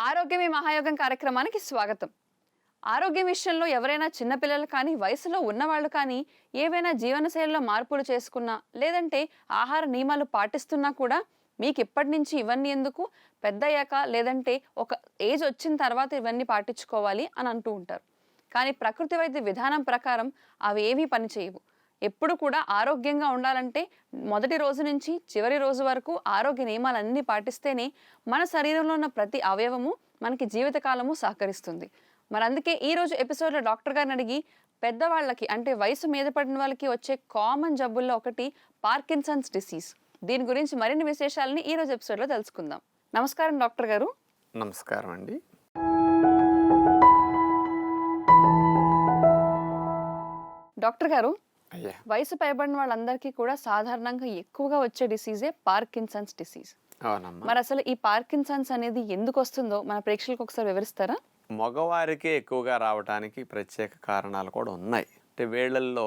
ఆరోగ్యమే మహాయోగం కార్యక్రమానికి స్వాగతం. ఆరోగ్యం విషయంలో ఎవరైనా చిన్నపిల్లలు కానీ వయసులో ఉన్నవాళ్ళు కానీ ఏవైనా జీవనశైలిలో మార్పులు చేసుకున్నా లేదంటే ఆహార నియమాలు పాటిస్తున్నా కూడా మీకు ఇప్పటి నుంచి ఇవన్నీ ఎందుకు, పెద్దయ్యాక లేదంటే ఒక ఏజ్ వచ్చిన తర్వాత ఇవన్నీ పాటించుకోవాలి అని అంటూ ఉంటారు. కానీ ప్రకృతి వైద్య విధానం ప్రకారం అవి ఏమీ పనిచేయవు. ఎప్పుడు కూడా ఆరోగ్యంగా ఉండాలంటే మొదటి రోజు నుంచి చివరి రోజు వరకు ఆరోగ్య నియమాలన్నీ పాటిస్తేనే మన శరీరంలో ఉన్న ప్రతి అవయవము మనకి జీవితకాలము సహకరిస్తుంది. మరి అందుకే ఈరోజు ఎపిసోడ్లో డాక్టర్ గారిని అడిగి పెద్దవాళ్ళకి అంటే వయసు మీద పడిన వాళ్ళకి వచ్చే కామన్ జబ్బుల్లో ఒకటి పార్కిన్సన్స్ డిసీజ్. దీని గురించి మరిన్ని విశేషాలని ఈరోజు ఎపిసోడ్లో తెలుసుకుందాం. నమస్కారం డాక్టర్ గారు. నమస్కారం అండి. డాక్టర్ గారు, వయసు పైబడిన వాళ్ళందరికీ కూడా సాధారణంగా ఎక్కువగా వచ్చే డిసీజే పార్కిన్సన్స్ డిసీజ్. మరి అసలు ఈ పార్కిన్సన్స్ అనేది ఎందుకు వస్తుందో మన ప్రేక్షకులకు ఒకసారి వివరిస్తారా? మగవారికే ఎక్కువగా రావడానికి ప్రత్యేక కారణాలు కూడా ఉన్నాయి. అంటే వీళ్ళల్లో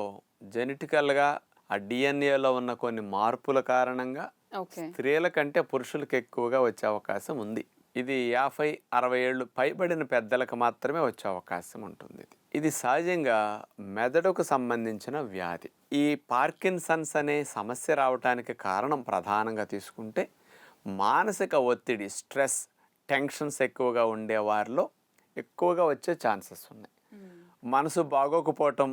జెనెటికల్గా ఆ డిఎన్ఏలో ఉన్న కొన్ని మార్పుల కారణంగా స్త్రీల కంటే పురుషులకు ఎక్కువగా వచ్చే అవకాశం ఉంది. ఇది 50-60 ఏళ్ళు పైబడిన పెద్దలకు మాత్రమే వచ్చే అవకాశం ఉంటుంది. ఇది సహజంగా మెదడుకు సంబంధించిన వ్యాధి. ఈ పార్కిన్సన్స్ అనే సమస్య రావడానికి కారణం ప్రధానంగా తీసుకుంటే మానసిక ఒత్తిడి, స్ట్రెస్, టెన్షన్స్ ఎక్కువగా ఉండే వారిలో ఎక్కువగా వచ్చే ఛాన్సెస్ ఉన్నాయి. మనసు బాగోకపోవటం,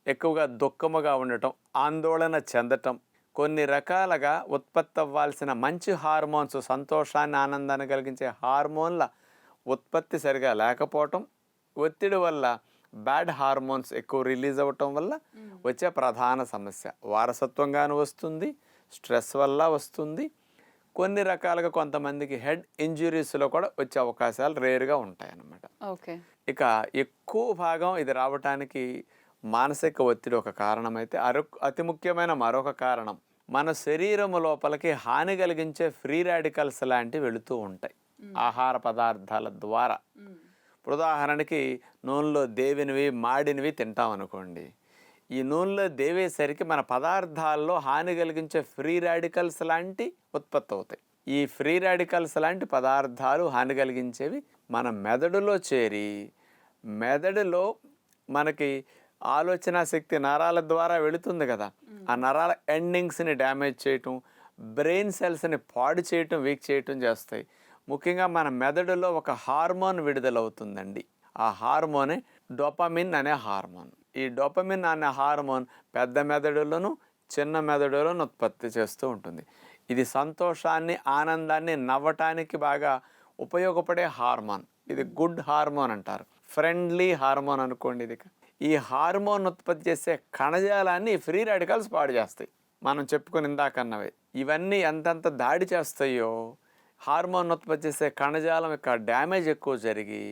ఎక్కువగా దుఃఖముగా ఉండటం, ఆందోళన చెందటం, కొన్ని రకాలుగా ఉత్పత్తి అవ్వాల్సిన మంచి హార్మోన్స్, సంతోషాన్ని ఆనందాన్ని కలిగించే హార్మోన్ల ఉత్పత్తి సరిగా లేకపోవటం, ఒత్తిడి వల్ల బ్యాడ్ హార్మోన్స్ ఎక్కువ రిలీజ్ అవ్వటం వల్ల వచ్చే ప్రధాన సమస్య. వారసత్వంగాను వస్తుంది, స్ట్రెస్ వల్ల వస్తుంది. కొన్ని రకాలుగా కొంతమందికి హెడ్ ఇంజురీస్లో కూడా వచ్చే అవకాశాలు రేరుగా ఉంటాయన్నమాట. ఇక ఎక్కువ భాగం ఇది రావటానికి మానసిక ఒత్తిడి ఒక కారణమైతే అతి ముఖ్యమైన మరొక కారణం మన శరీరం లోపలికి హాని కలిగించే ఫ్రీ రాడికల్స్ లాంటివి వెళుతూ ఉంటాయి ఆహార పదార్థాల ద్వారా. ఉదాహరణకి నూనెలో దేవినవి, మాడినవి తింటాం అనుకోండి. ఈ నూనెలో దేవేసరికి మన పదార్థాల్లో హాని కలిగించే ఫ్రీ రాడికల్స్ లాంటి ఉత్పత్తి అవుతాయి. ఈ ఫ్రీ రాడికల్స్ లాంటి పదార్థాలు హాని కలిగించేవి మన మెదడులో చేరి మెదడులో మనకి ఆలోచన శక్తి నరాల ద్వారా వెళుతుంది కదా, ఆ నరాల ఎండింగ్స్ని డ్యామేజ్ చేయటం, బ్రెయిన్ సెల్స్ని పాడు చేయటం, వీక్ చేయటం చేస్తాయి. ముఖ్యంగా మన మెదడులో ఒక హార్మోన్ విడుదలవుతుందండి. ఆ హార్మోనే డోపమిన్ అనే హార్మోన్. ఈ డోపమిన్ అనే హార్మోన్ పెద్ద మెదడులను చిన్న మెదడులను ఉత్పత్తి చేస్తూ ఉంటుంది. ఇది సంతోషాన్ని, ఆనందాన్ని, నవ్వటానికి బాగా ఉపయోగపడే హార్మోన్. ఇది గుడ్ హార్మోన్ అంటారు, ఫ్రెండ్లీ హార్మోన్ అనుకోండి. ఇది ఈ హార్మోన్ ఉత్పత్తి చేసే కణజాలాన్ని ఫ్రీ రాడికల్స్ పాడు చేస్తాయి. మనం చెప్పుకుని ఇందాకన్నవే ఇవన్నీ ఎంతెంత దాడి చేస్తాయో హార్మోన్ ఉత్పత్తి చేసే కణజాలం యొక్క డ్యామేజ్ ఎక్కువ జరిగి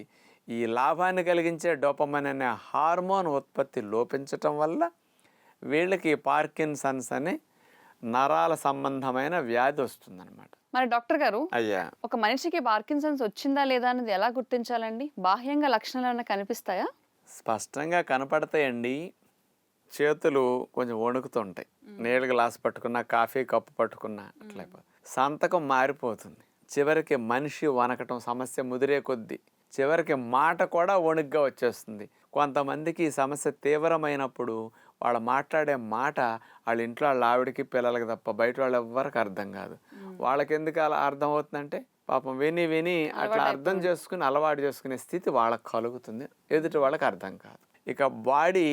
ఈ లాభాన్ని కలిగించే డోపమైన్ అనే హార్మోన్ ఉత్పత్తి లోపించటం వల్ల వీళ్ళకి పార్కిన్సన్స్ అనే నరాల సంబంధమైన వ్యాధి వస్తుందన్నమాట. మరి డాక్టర్ గారు, అయ్యా, ఒక మనిషికి పార్కిన్సన్స్ వచ్చిందా లేదా అనేది ఎలా గుర్తించాలండి? బాహ్యంగా లక్షణాలు ఏమైనా కనిపిస్తాయా? స్పష్టంగా కనపడతాయండి. చేతులు కొంచెం వణుకుతుంటాయి, నీళ్ళ గ్లాస్ పట్టుకున్నా, కాఫీ కప్పు పట్టుకున్నా అట్లయిపోతుంది. సంతకం మారిపోతుంది. చివరికి మనిషి వణకటం, సమస్య ముదిరే కొద్దీ చివరికి మాట కూడా వణుగ్గా వచ్చేస్తుంది. కొంతమందికి ఈ సమస్య తీవ్రమైనప్పుడు వాళ్ళు మాట్లాడే మాట వాళ్ళ ఇంట్లో వాళ్ళ ఆవిడకి, పిల్లలకి తప్ప బయట వాళ్ళు ఎవ్వరికి అర్థం కాదు. వాళ్ళకి ఎందుకు అలా అర్థం అవుతుందంటే పాపం విని విని అట్లా అర్థం చేసుకుని అలవాటు చేసుకునే స్థితి వాళ్ళకి కలుగుతుంది, ఎదుటి వాళ్ళకి అర్థం కాదు. ఇక బాడీ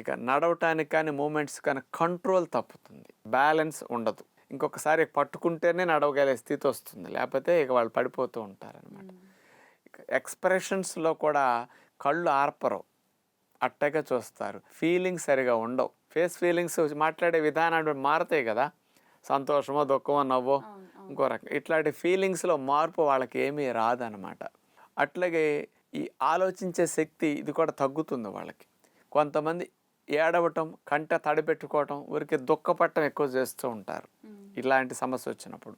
ఇక నడవటానికి కానీ మూమెంట్స్ కానీ కంట్రోల్ తప్పుతుంది, బ్యాలెన్స్ ఉండదు. ఇంకొకసారి పట్టుకుంటేనే నడవగలిగే స్థితి వస్తుంది, లేకపోతే ఇక వాళ్ళు పడిపోతూ ఉంటారనమాట. ఇక ఎక్స్ప్రెషన్స్లో కూడా కళ్ళు ఆర్పరు, అట్టగా చూస్తారు. ఫీలింగ్స్ సరిగా ఉండవు. ఫేస్ ఫీలింగ్స్ మాట్లాడే విధానాన్ని మారుతాయి కదా, సంతోషమో దుఃఖమో నవ్వో ఇంకో రకం. ఇట్లాంటి ఫీలింగ్స్లో మార్పు వాళ్ళకి ఏమీ రాదనమాట. అట్లాగే ఈ ఆలోచించే శక్తి ఇది కూడా తగ్గుతుంది వాళ్ళకి. కొంతమంది ఏడవటం, కంట తడిపెట్టుకోవటం, ఊరికి దుఃఖపట్టం ఎక్కువ చేస్తూ ఉంటారు. ఇలాంటి సమస్య వచ్చినప్పుడు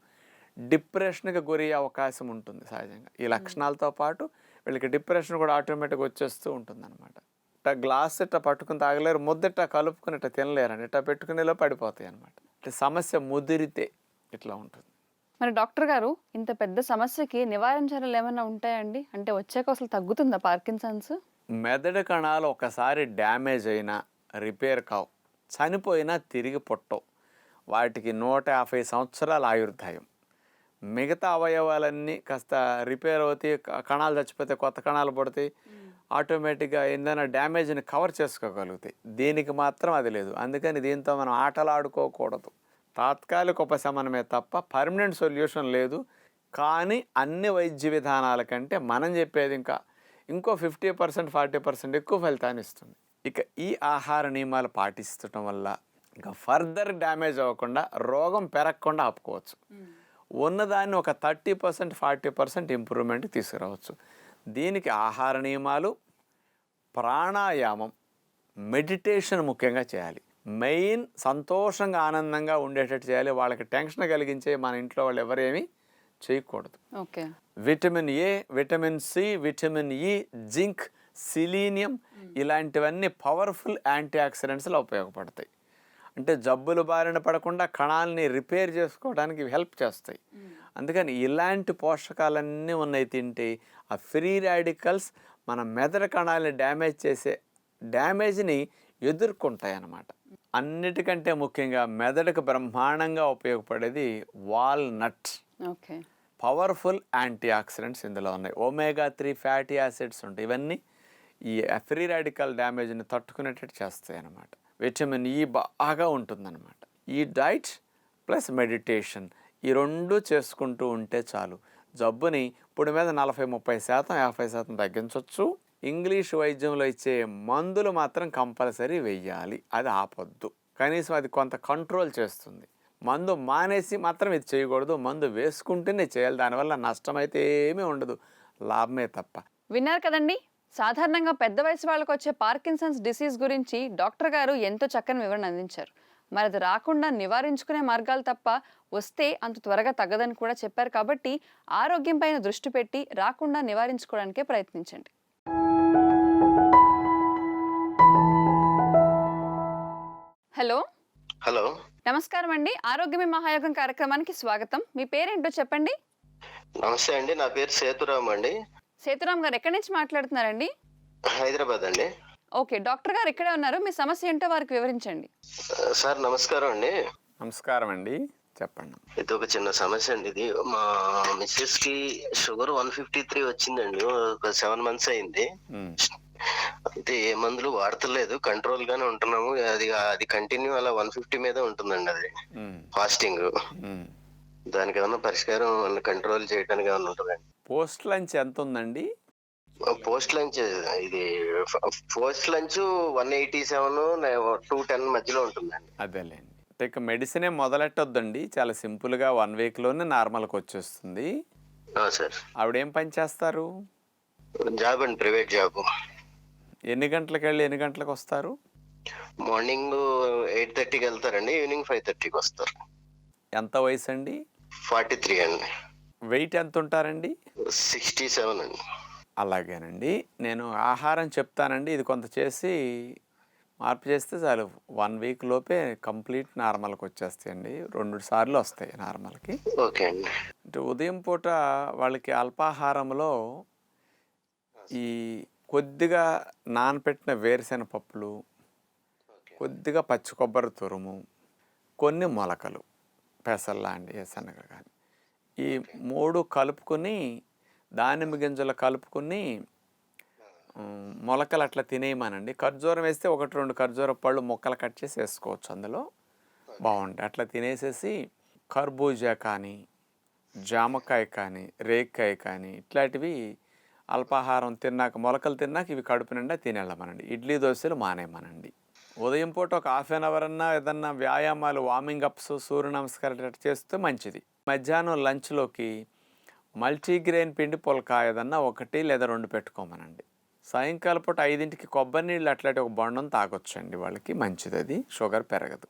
డిప్రెషన్కి గురయ్యే అవకాశం ఉంటుంది సహజంగా. ఈ లక్షణాలతో పాటు వీళ్ళకి డిప్రెషన్ కూడా ఆటోమేటిక్గా వచ్చేస్తూ ఉంటుంది అనమాట. ఇట్లా గ్లాస్ ఇట్లా పట్టుకుని తాగలేరు, ముద్దిట్లా కలుపుకుని ఇట్లా తినలేరని ఇట్లా పెట్టుకునేలో పడిపోతాయి అనమాట. ఇట్లా సమస్య ముదిరితే ఇట్లా ఉంటుంది. మరి డాక్టర్ గారు ఇంత పెద్ద సమస్యకి నివారణ చర్యలు ఏమైనా ఉంటాయండి? అంటే వచ్చాక అసలు తగ్గుతుందా పార్కిన్సన్స్? మెదడు కణాలు ఒకసారి డ్యామేజ్ అయినా రిపేర్ కావు, చనిపోయినా తిరిగి పుట్టవు. వాటికి 150 సంవత్సరాల ఆయుర్దాయం. మిగతా అవయవాలన్నీ కాస్త రిపేర్ అవుతాయి, కణాలు చచ్చిపోతే కొత్త కణాలు పడతాయి, ఆటోమేటిక్గా ఏదైనా డ్యామేజ్ని కవర్ చేసుకోగలుగుతాయి. దీనికి మాత్రం అది లేదు. అందుకని దీంతో మనం ఆటలు ఆడుకోకూడదు. తాత్కాలిక ఉపశమనమే తప్ప పర్మనెంట్ సొల్యూషన్ లేదు. కానీ అన్ని వైద్య విధానాల కంటే మనం చెప్పేది ఇంకో 50% 40% ఎక్కువ ఫలితాన్ని ఇస్తుంది. ఇక ఈ ఆహార నియమాలు పాటిస్తడం వల్ల ఇంకా ఫర్దర్ డ్యామేజ్ అవ్వకుండా, రోగం పెరగకుండా ఆపుకోవచ్చు. ఉన్నదాన్ని ఒక 30% 40% ఇంప్రూవ్మెంట్ తీసుకురావచ్చు. దీనికి ఆహార నియమాలు, ప్రాణాయామం, మెడిటేషన్ ముఖ్యంగా చేయాలి. మెయిన్ సంతోషంగా ఆనందంగా ఉండేటట్టు చేయాలి. వాళ్ళకి టెన్షన్ కలిగించే మన ఇంట్లో వాళ్ళు ఎవరేమీ చేయకూడదు. Okay. Vitamin A, vitamin C, vitamin E, zinc, selenium ఇలాంటివన్నీ పవర్ఫుల్ యాంటీ ఆక్సిడెంట్స్లో ఉపయోగపడతాయి. అంటే జబ్బులు బారిన పడకుండా కణాలని రిపేర్ చేసుకోవడానికి హెల్ప్ చేస్తాయి. అందుకని ఇలాంటి పోషకాలన్నీ ఉన్నాయి తింటే ఆ ఫ్రీ రాడికల్స్ మన మెదడు కణాలని డ్యామేజ్ చేసే డ్యామేజ్ని ఎదుర్కొంటాయి అన్నమాట. అన్నిటికంటే ముఖ్యంగా మెదడుకు బ్రహ్మాండంగా ఉపయోగపడేది walnut. Okay. Powerful antioxidants ఇందులో ఉన్నాయి. omega-3 ఫ్యాటీ యాసిడ్స్ ఉంటాయి. ఇవన్నీ ఈ ఫ్రీ రాడికల్ డ్యామేజ్ని తట్టుకునేటట్టు చేస్తాయి అన్నమాట. విటమిన్ ఈ బాగా ఉంటుందన్నమాట. ఈ డైట్ ప్లస్ మెడిటేషన్ ఈ రెండు చేసుకుంటూ ఉంటే చాలు. జబ్బుని ఇప్పుడు మీద 40-30% 50% తగ్గించవచ్చు. ఇంగ్లీష్ వైద్యంలో ఇచ్చే మందులు మాత్రం కంపల్సరీ వెయ్యాలి. అది ఆపొద్దు. కనీసం అది కొంత కంట్రోల్ చేస్తుంది. మందు మానేసి మాత్రం ఇది చేయకూడదు. మందు వేసుకుంటేనే చేయాలి. దానివల్ల నష్టం అయితే ఏమీ ఉండదు, లాభమే తప్ప. విన్నారు కదండి, సాధారణంగా పెద్ద వయసు వాళ్ళకు వచ్చే పార్కిన్సన్స్ డిసీజ్ గురించి డాక్టర్ గారు ఎంతో చక్కని వివరణ అందించారు. మరి అది రాకుండా నివారించుకునే మార్గాలు తప్ప వస్తే అంత త్వరగా తగ్గదని కూడా చెప్పారు. కాబట్టి ఆరోగ్యం పైన దృష్టి పెట్టి రాకుండా నివారించుకోవడానికే ప్రయత్నించండి. హలో. హలో, నమస్కారం అండి. ఆరోగ్యమే మహాయోగం కార్యక్రమానికి స్వాగతం. మీ పేరేంటో చెప్పండి. నమస్తే అండి. నా పేరు సేతురామ్ అండి. సేతురామ్ గారు ఎక్కడి నుంచి మాట్లాడుతున్నారండి? హైదరాబాద్ అండి. ఓకే, డాక్టర్ గారు ఇక్కడే ఉన్నారు. మీ సమస్య ఏంటో వారికి వివరించండి. సార్ నమస్కారం అండి. నమస్కారం అండి, చెప్పండి. ఇది ఒక చిన్న సమస్య అండి. ఇది మా మిస్సెస్ కి షుగర్ 153 వచ్చిందండి. ఒక 7 months అయింది. అయితే ఏ మందులు వాడతలేదు, కంట్రోల్ గానే ఉంటున్నాము. అది కంటిన్యూ అలా 150 మీదే ఉంటుందండి. అది ఫాస్టింగ్. దానికి ఏమన్నా పరిష్కారం కంట్రోల్ చేయడానికి ఏమన్నా ఉంటుందండి? పోస్ట్ లంచ్ ఎంత ఉందండి? పోస్ట్ లంచ్ ఇది పోస్ట్ లంచ్ 187 210 మధ్యలో ఉంటుందండి. అదేలేండి. ఇక మెడిసినే మొదలెట్టొద్దండి. చాలా సింపుల్గా 1 weekలోనే నార్మల్కి వచ్చేస్తుంది. సార్, ఆవిడేం పని చేస్తారు? జాబ్ అండి, ప్రైవేట్ జాబ్. ఎన్ని గంటలకు వెళ్ళి ఎన్ని గంటలకు వస్తారు? మార్నింగ్ 8:30కి వెళ్తారండి, ఈవినింగ్ 5:30కి వస్తారు. ఎంత వయసు అండి? 43 అండి. వెయిట్ ఎంత ఉంటారండి? 67 అండి. అలాగేనండి. నేను ఆహారం చెప్తానండి. ఇది కొంత చేసి మార్పు చేస్తే చాలు 1 week లోపే కంప్లీట్ నార్మల్కి వచ్చేస్తాయండి. 2 సార్లు వస్తాయి నార్మల్కి. ఓకే అండి. అంటే ఉదయం పూట వాళ్ళకి అల్పాహారంలో ఈ కొద్దిగా నానపెట్టిన వేరుశెనగ పప్పులు, కొద్దిగా పచ్చి కొబ్బరి తురుము, కొన్ని మొలకలు, పెసల్లాంటి శనగ కానీ, ఈ 3 కలుపుకొని దానిమ్మ గింజలు కలుపుకొని మొలకలు అట్లా తినేయమనండి. ఖర్జూరం వేస్తే 1-2 ఖర్జూర పళ్ళు ముక్కలు కట్ చేసి వేసుకోవచ్చు, అందులో బాగుంటాయి. అట్లా తినేసేసి కర్బూజా కానీ, జామకాయ కానీ, రేక్కాయ కానీ ఇట్లాంటివి అల్పాహారం తిన్నాక, మొలకలు తిన్నాక ఇవి కడుపు నిండా తినేళ్ళమనండి. ఇడ్లీ దోశలు మానేయమనండి. ఉదయం పూట ఒక 1/2 hour అన్నా ఏదన్నా వ్యాయామాలు, వార్మింగ్ అప్స్, సూర్య నమస్కారాలు చేస్తే మంచిది. మధ్యాహ్నం లంచ్లోకి మల్టీగ్రెయిన్ పిండి పుల్కా ఏదన్నా 1 లేదా 2 పెట్టుకోమనండి. సాయంకాలం పూట 5ంటికి కొబ్బరి నీళ్ళు అట్లాంటి ఒక బండం తాగొచ్చండి. వాళ్ళకి మంచిది, అది షుగర్ పెరగదు.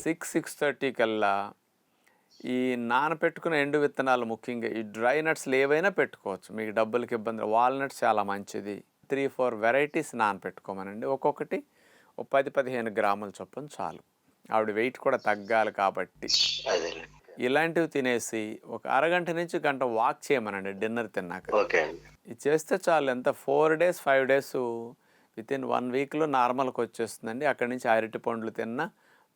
6-6:30 కల్లా ఈ నానపెట్టుకున్న ఎండు విత్తనాలు, ముఖ్యంగా ఈ డ్రై నట్స్లు ఏవైనా పెట్టుకోవచ్చు, మీకు డబ్బులకి ఇబ్బంది. వాల్నట్స్ చాలా మంచిది. 3-4 వెరైటీస్ నానపెట్టుకోమనండి. ఒక్కొక్కటి 10-15 గ్రాముల చొప్పున చాలు. ఆవిడ వెయిట్ కూడా తగ్గాలి కాబట్టి. ఇలాంటివి తినేసి ఒక అరగంట నుంచి గంట వాక్ చేయమనండి డిన్నర్ తిన్నాక. ఓకే అండి. ఇది చేస్తే చాలు. ఎంత 4 days 5 days వితిన్ 1 weekలో నార్మల్కి వచ్చేస్తుందండి. అక్కడి నుంచి అరటి పండ్లు తిన్నా,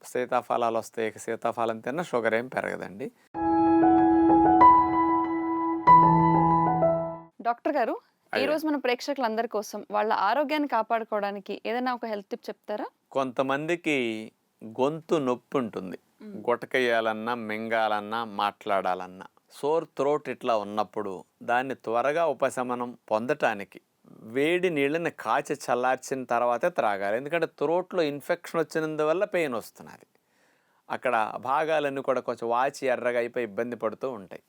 సీతాఫలాలు వస్తాయి, సీతాఫలం తిన్నా షుగర్ ఏం పెరగదండి. డాక్టర్ గారు, ఈ రోజు మన ప్రేక్షకులందరి కోసం వాళ్ళ ఆరోగ్యాన్ని కాపాడుకోవడానికి ఏదైనా ఒక హెల్త్ టిప్ చెప్తారా? కొంతమందికి గొంతు నొప్పి ఉంటుంది, గుటకేయాలన్నా, మింగాలన్నా, మాట్లాడాలన్నా, సోర్ థ్రోట్ ఇట్లా ఉన్నప్పుడు దాన్ని త్వరగా ఉపశమనం పొందటానికి వేడి నీళ్ళని కాచి చల్లార్చిన తర్వాతే త్రాగాలి. ఎందుకంటే థ్రోట్లో ఇన్ఫెక్షన్ వచ్చినందువల్ల పెయిన్ వస్తున్నది. అక్కడ భాగాలన్నీ కూడా కొంచెం వాచి ఎర్రగా అయిపోయి ఇబ్బంది పడుతూ ఉంటాయి.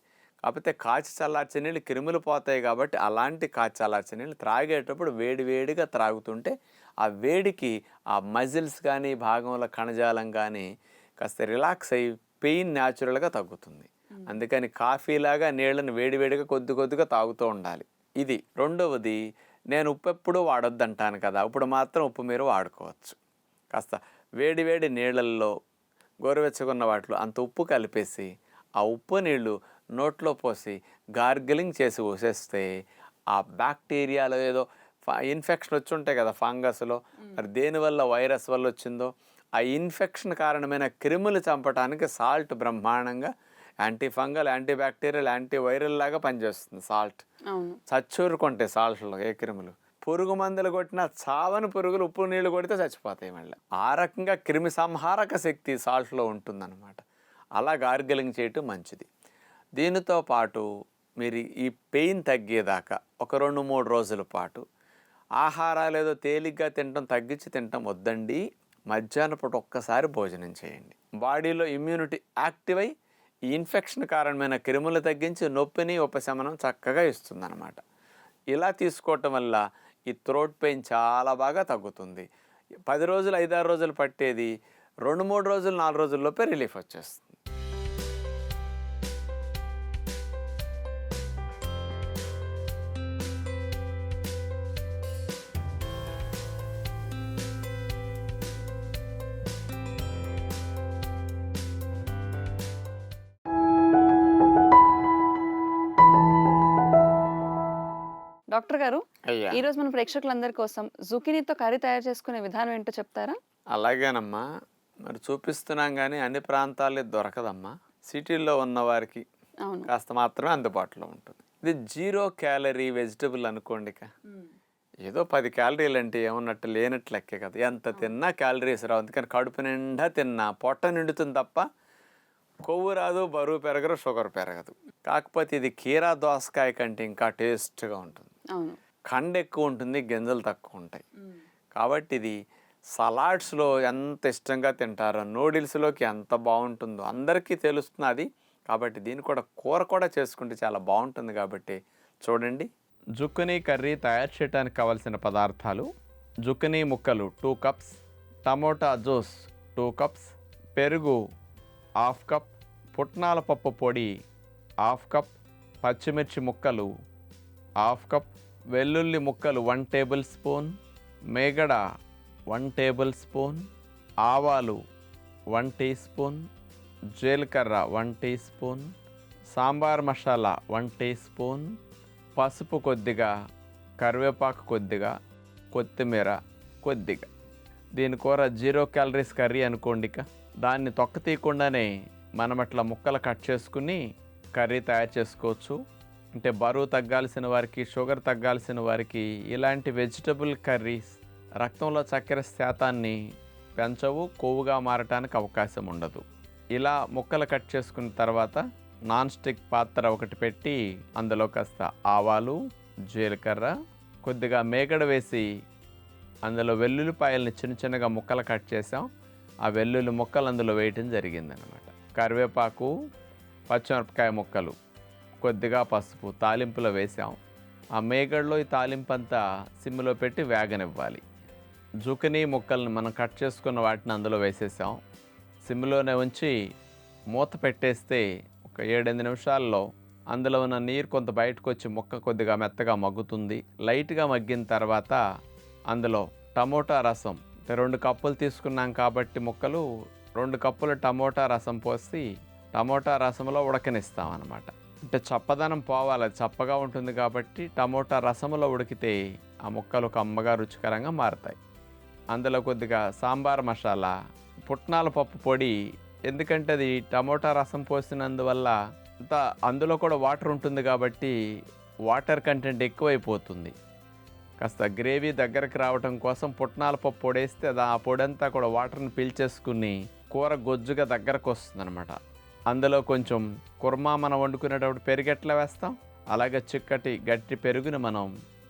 కాకపోతే కాచి చల్లార్చే నీళ్ళు క్రిములు పోతాయి కాబట్టి అలాంటి కాచి చల్లార్చే నీళ్ళు త్రాగేటప్పుడు వేడివేడిగా త్రాగుతుంటే ఆ వేడికి ఆ మజిల్స్ కానీ భాగంలో కణజాలం కానీ కాస్త రిలాక్స్ అయ్యి పెయిన్ న్యాచురల్గా తగ్గుతుంది. అందుకని కాఫీలాగా నీళ్ళని వేడివేడిగా కొద్ది కొద్దిగా తాగుతూ ఉండాలి. ఇది. రెండవది, నేను ఉప్పు ఎప్పుడూ వాడొద్దు అంటాను కదా, ఇప్పుడు మాత్రం ఉప్పు మీరు వాడుకోవచ్చు. కాస్త వేడివేడి నీళ్ళల్లో గోరువెచ్చగున్న వాటిలో అంత ఉప్పు కలిపేసి ఆ ఉప్పు నీళ్ళు నోట్లో పోసి గార్గిలింగ్ చేసి పోసేస్తే ఆ బ్యాక్టీరియాలో ఏదో ఇన్ఫెక్షన్ వచ్చి ఉంటాయి కదా ఫంగస్లో, మరి దేనివల్ల వైరస్ వల్ల వచ్చిందో ఆ ఇన్ఫెక్షన్ కారణమైన క్రిములు చంపడానికి సాల్ట్ బ్రహ్మాండంగా anti fungal, anti bacterial, anti viral లాగా పనిచేస్తుంది సాల్ట్. చచ్చూరుకుంటాయి సాల్ట్లో ఏ క్రిములు. పురుగు మందులు కొట్టినా చావని పురుగులు ఉప్పు నీళ్ళు కొడితే చచ్చిపోతాయి మళ్ళీ. ఆ రకంగా క్రిమి సంహారక శక్తి సాల్ట్లో ఉంటుందన్నమాట. అలా గార్గిలింగ్ చేయటం మంచిది. దీనితో పాటు మీరు ఈ పెయిన్ తగ్గేదాకా ఒక 2-3 రోజుల పాటు ఆహారాలు ఏదో తేలిగ్గా తినటం తగ్గించి తినటం వద్దండి. మధ్యాహ్నం పూట ఒక్కసారి భోజనం చేయండి. బాడీలో ఇమ్యూనిటీ యాక్టివ్ అయ్యి ఈ ఇన్ఫెక్షన్ కారణమైన క్రిములు తగ్గించి నొప్పిని ఉపశమనం చక్కగా ఇస్తుందన్నమాట. ఇలా తీసుకోవటం వల్ల ఈ థ్రోట్ పెయిన్ చాలా బాగా తగ్గుతుంది. 10 రోజులు 5-6 రోజులు పట్టేది 2-3 రోజులు 4 రోజుల్లోపే రిలీఫ్ వచ్చేస్తుంది. డాక్టర్ గారు, అయ్యా, ఈ రోజు మన ప్రేక్షకులందరి కోసం జుకీనీతో కర్రీ తయారు చేసుకునే విధానం ఏంటో చెప్తారా? అలాగేనమ్మా. మరి చూపిస్తున్నాం కానీ అన్ని ప్రాంతాల్లో దొరకదమ్మా. సిటీల్లో ఉన్న వారికి కాస్త మాత్రమే అందుబాటులో ఉంటుంది. ఇది 0 calorie వెజిటబుల్ అనుకోండి. ఏదో 10 calories అంటే ఏమన్నట్టు లేనట్లు లెక్కే కదా. ఎంత తిన్నా క్యాలరీస్ రావు. అందుకని కడుపు నిండా తిన్నా పొట్ట నిండుతుంది తప్ప కొవ్వు రాదు, బరువు పెరగదు, షుగర్ పెరగదు. కాకపోతే ఇది కీరా దోసకాయ కంటే ఇంకా టేస్ట్గా ఉంటుంది. కండ ఎక్కువ ఉంటుంది, గింజలు తక్కువ ఉంటాయి. కాబట్టి ఇది సలాడ్స్లో ఎంత ఇష్టంగా తింటారో, నూడిల్స్లోకి ఎంత బాగుంటుందో అందరికీ తెలుస్తున్నది. కాబట్టి దీన్ని కూడా కూర కూడా చేసుకుంటే చాలా బాగుంటుంది. కాబట్టి చూడండి. జుక్కనీ కర్రీ తయారు చేయడానికి కావలసిన పదార్థాలు: జుక్కనీ ముక్కలు 2 cups, టమోటా జ్యూస్ 2 cups, పెరుగు 1/2 cup, పుట్నాల పప్పు పొడి 1/2 cup, పచ్చిమిర్చి ముక్కలు 1/2 cup, వెల్లుల్లి ముక్కలు 1 tablespoon, మేగడ 1 tablespoon, ఆవాలు 1 teaspoon, జీలకర్ర 1 teaspoon, సాంబార్ మసాలా 1 teaspoon, పసుపు కొద్దిగా, కరివేపాకు కొద్దిగా, కొత్తిమీర కొద్దిగా. దీని కూర 0 calories కర్రీ అనుకోండి. దాన్ని తొక్క తీయకుండానే మనం అట్లా ముక్కలు కట్ చేసుకుని కర్రీ తయారు చేసుకోవచ్చు. అంటే బరువు తగ్గాల్సిన వారికి, షుగర్ తగ్గాల్సిన వారికి ఇలాంటి వెజిటబుల్ కర్రీస్ రక్తంలో చక్కెర శాతాన్ని పెంచవు, కొవ్వుగా మారటానికి అవకాశం ఉండదు. ఇలా ముక్కలు కట్ చేసుకున్న తర్వాత నాన్ స్టిక్ పాత్ర ఒకటి పెట్టి అందులో కాస్త ఆవాలు, జీలకర్ర, కొద్దిగా మేగడ వేసి అందులో వెల్లుల్లిపాయలని చిన్న చిన్నగా ముక్కలు కట్ చేసాం. ఆ వెల్లుల్లి ముక్కలు అందులో వేయటం జరిగిందనమాట. కరివేపాకు, పచ్చిమిరపకాయ ముక్కలు, కొద్దిగా పసుపు తాలింపులో వేసాం. ఆ మేగడలో ఈ తాలింపు అంతా సిమ్లో పెట్టి వేగనివ్వాలి. జుకనీ ముక్కల్ని మనం కట్ చేసుకున్న వాటిని అందులో వేసేసాం. సిమ్లోనే ఉంచి మూత పెట్టేస్తే ఒక 7-8 నిమిషాల్లో అందులో ఉన్న నీరు కొంత బయటకు వచ్చి ముక్క కొద్దిగా మెత్తగా మగ్గుతుంది. లైట్గా మగ్గిన తర్వాత అందులో టమోటా రసం 2 కప్పులు తీసుకున్నాం కాబట్టి ముక్కలు 2 కప్పుల టమోటా రసం పోసి టమోటా రసంలో ఉడకనిస్తాం అన్నమాట. అంటే చప్పదనం పోవాలి, అది చప్పగా ఉంటుంది కాబట్టి టమోటా రసంలో ఉడికితే ఆ ముక్కలు కమ్మగా రుచికరంగా మారుతాయి. అందులో కొద్దిగా సాంబార్ మసాలా, పుట్నాల పప్పు పొడి, ఎందుకంటే అది టమోటా రసం పోసినందువల్ల అందులో కూడా వాటర్ ఉంటుంది కాబట్టి వాటర్ కంటెంట్ ఎక్కువైపోతుంది. కాస్త గ్రేవీ దగ్గరకు రావడం కోసం పుట్నాల పప్పు పొడేస్తే అది ఆ పొడంతా కూడా వాటర్ని పీల్చేసుకుని కూర గొజ్జుగా దగ్గరకు వస్తుంది అనమాట. అందులో కొంచెం కుర్మా మనం వండుకునేటప్పుడు పెరుగెట్లా వేస్తాం, అలాగే చిక్కటి గట్టి పెరుగుని మనం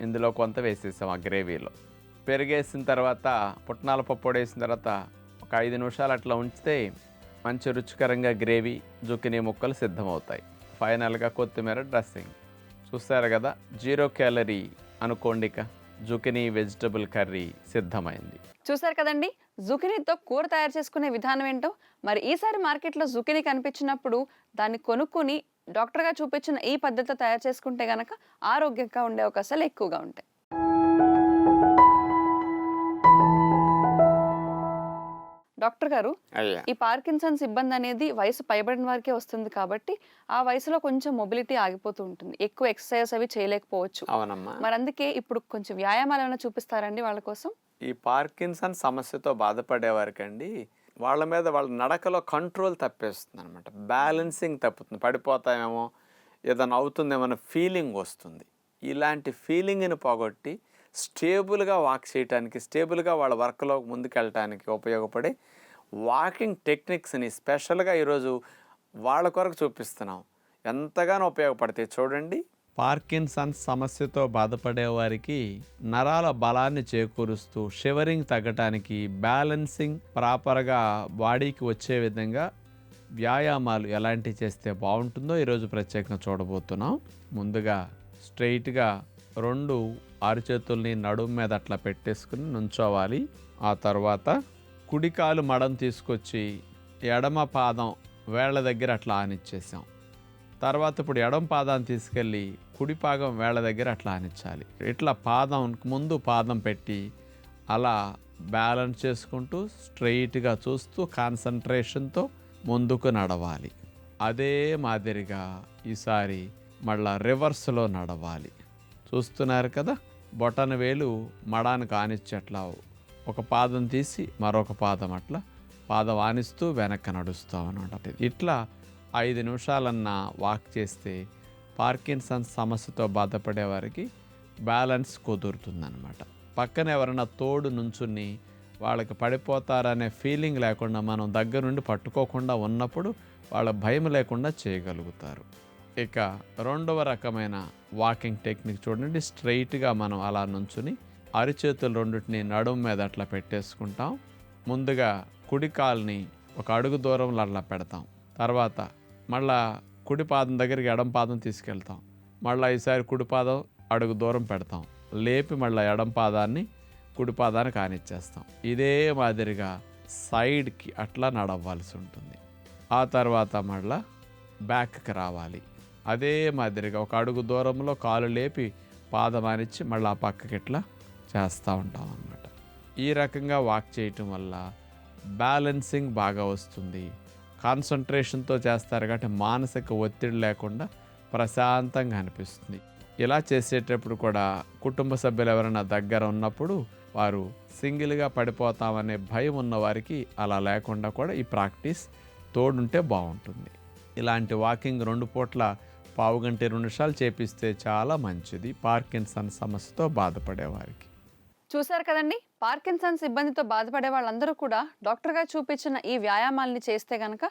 ఇందులో కొంత వేసేసాం. ఆ గ్రేవీలో పెరుగేసిన తర్వాత పుట్నాల పప్పు పొడేసిన తర్వాత ఒక 5 నిమిషాలు అట్లా ఉంచితే మంచి రుచికరంగా గ్రేవీ జుకినీ ముక్కలు సిద్ధమవుతాయి. ఫైనల్గా కొత్తిమీర డ్రెస్సింగ్. చూస్తారు కదా, 0 క్యాలరీ అనుకోండిక జుకినీ వెజిటబుల్ కర్రీ సిద్ధమైంది. చూసారు కదండి, జుకినీతో కూర తయారు చేసుకునే విధానం ఏంటో. మరి ఈసారి మార్కెట్లో జుకినీ కనిపించినప్పుడు దాన్ని కొనుక్కొని డాక్టర్గా చూపించిన ఈ పద్ధతితో తయారు చేసుకుంటే గనక ఆరోగ్యంగా ఉండే అవకాశాలు ఎక్కువగా ఉంటాయి. డాక్టర్ గారు, ఈ పార్కిన్సన్స్ ఇబ్బంది అనేది వయసు పైబడిన వారికే వస్తుంది కాబట్టి ఆ వయసులో కొంచెం మొబిలిటీ ఆగిపోతూ ఉంటుంది, ఎక్కువ ఎక్సర్సైజ్ అవి చేయలేకపోవచ్చు. అవునమ్మా. మరి అందుకే ఇప్పుడు కొంచెం వ్యాయామాలు ఏమైనా చూపిస్తారండి వాళ్ళ కోసం? ఈ పార్కిన్సన్ సమస్యతో బాధపడే వారికండి వాళ్ళ మీద వాళ్ళ నడకలో కంట్రోల్ తప్పేస్తుంది అనమాట. బ్యాలెన్సింగ్ తప్పుతుంది, పడిపోతామేమో, ఏదైనా అవుతుందేమో ఫీలింగ్ వస్తుంది. ఇలాంటి ఫీలింగ్ని పోగొట్టి స్టేబుల్గా వాక్ చేయడానికి, స్టేబుల్గా వాళ్ళ వర్క్లో ముందుకెళ్ళటానికి ఉపయోగపడే వాకింగ్ టెక్నిక్స్ని స్పెషల్గా ఈరోజు వాళ్ళ కొరకు చూపిస్తున్నాం. ఎంతగానో ఉపయోగపడతాయి చూడండి. పార్కిన్సన్స్ సమస్యతో బాధపడే వారికి నరాల బలాన్ని చేకూరుస్తూ షివరింగ్ తగ్గటానికి, బ్యాలెన్సింగ్ ప్రాపర్గా బాడీకి వచ్చే విధంగా వ్యాయామాలు ఎలాంటివి చేస్తే బాగుంటుందో ఈరోజు ప్రత్యేకంగా చూడబోతున్నాం. ముందుగా స్ట్రైట్గా 2 అరచేతుల్ని నడుము మీద అట్లా పెట్టేసుకుని నుంచోవాలి. ఆ తర్వాత కుడికాలు మడం తీసుకొచ్చి ఎడమ పాదం వేళ్ల దగ్గర అట్లా ఆనిచ్చేసాం. తర్వాత ఇప్పుడు ఎడమ పాదాన్ని తీసుకెళ్ళి కుడి పాదం వేళ్ల దగ్గర అట్లా ఆనించాలి. ఇట్లా పాదం ముందు పాదం పెట్టి అలా బ్యాలెన్స్ చేసుకుంటూ స్ట్రైట్గా చూస్తూ కాన్సన్ట్రేషన్తో ముందుకు నడవాలి. అదే మాదిరిగా ఈసారి మళ్ళా రివర్స్లో నడవాలి. చూస్తున్నారు కదా, బొటన వేలు మడానికి ఆనిచ్చి అట్లా ఒక పాదం తీసి మరొక పాదం అట్లా పాదం ఆనిస్తూ వెనక్కి నడుస్తాం అన్నమాట. ఇట్లా 5 నిమిషాలన్నా వాక్ చేస్తే పార్కిన్సన్స్ సమస్యతో బాధపడే వారికి బ్యాలెన్స్ కుదురుతుందన్నమాట. పక్కన ఎవరైనా తోడు నుంచుని వాళ్ళకి పడిపోతారనే ఫీలింగ్ లేకుండా మనం దగ్గర నుండి పట్టుకోకుండా ఉన్నప్పుడు వాళ్ళ భయం లేకుండా చేయగలుగుతారు. ఇక 2వ రకమైన వాకింగ్ టెక్నిక్ చూడండి. స్ట్రైట్గా మనం అలా నుంచుని అరిచేతులు రెండింటిని నడుము మీద అట్లా పెట్టేసుకుంటాం. ముందుగా కుడి కాల్ని ఒక అడుగు దూరంలో అట్లా పెడతాం. తర్వాత మళ్ళా కుడి పాదం దగ్గరికి ఎడం పాదం తీసుకెళ్తాం. మళ్ళీ ఈసారి కుడి పాదం అడుగు దూరం పెడతాం. లేపి మళ్ళీ ఎడం పాదాన్ని కుడి పాదానికి ఆనిచ్చేస్తాం. ఇదే మాదిరిగా సైడ్కి అట్లా నడవలసి ఉంటుంది. ఆ తర్వాత మళ్ళా బ్యాక్కి రావాలి. అదే మాదిరిగా ఒక అడుగు దూరంలో కాలు లేపి పాదం ఆనిచ్చి మళ్ళీ ఆ పక్కకి ఇట్లా చేస్తూ ఉంటాం అన్నమాట. ఈ రకంగా వాక్ చేయటం వల్ల బ్యాలెన్సింగ్ బాగా వస్తుంది. కాన్సన్ట్రేషన్తో చేస్తారు కాబట్టి మానసిక ఒత్తిడి లేకుండా ప్రశాంతంగా అనిపిస్తుంది. ఇలా చేసేటప్పుడు కూడా కుటుంబ సభ్యులు ఎవరైనా దగ్గర ఉన్నప్పుడు వారు సింగిల్గా పడిపోతామనే భయం ఉన్న వారికి అలా లేకుండా కూడా ఈ ప్రాక్టీస్ తోడుంటే బాగుంటుంది. ఇలాంటి వాకింగ్ 2 పూట్ల పావు గంట 20 నిమిషాలు చేపిస్తే చాలా మంచిది పార్కిన్సన్ సమస్యతో బాధపడేవారికి. చూసారు కదండి, పార్కిన్సన్స్ ఇబ్బందితో బాధపడే వాళ్ళందరూ కూడా డాక్టర్గా చూపించిన ఈ వ్యాయామాలని చేస్తే కనుక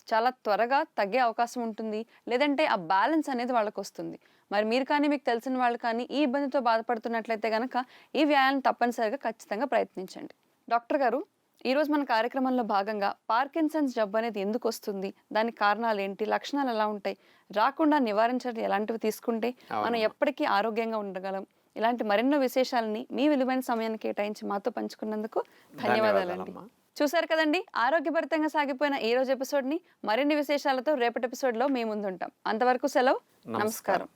చాలా త్వరగా తగ్గే అవకాశం ఉంటుంది. లేదంటే ఆ బ్యాలెన్స్ అనేది వాళ్ళకు వస్తుంది. మరి మీరు కానీ మీకు తెలిసిన వాళ్ళు కానీ ఈ ఇబ్బందితో బాధపడుతున్నట్లయితే కనుక ఈ వ్యాయామం తప్పనిసరిగా ఖచ్చితంగా ప్రయత్నించండి. డాక్టర్ గారు, ఈరోజు మన కార్యక్రమంలో భాగంగా పార్కిన్సన్స్ జబ్బు అనేది ఎందుకు వస్తుంది, దానికి కారణాలు ఏంటి, లక్షణాలు ఎలా ఉంటాయి, రాకుండా నివారించడం ఎలాంటివి తీసుకుంటే మనం ఎప్పటికీ ఆరోగ్యంగా ఉండగలం, ఇలాంటి మరెన్నో విశేషాలని మీ విలువైన సమయాన్ని కేటాయించి మాతో పంచుకున్నందుకు ధన్యవాదాలండి. చూసారు కదండి, ఆరోగ్యభరితంగా సాగిపోయిన ఈ రోజు ఎపిసోడ్ని మరిన్ని విశేషాలతో రేపటి ఎపిసోడ్లో మీ ముందుంటాం. అంతవరకు సెలవు, నమస్కారం.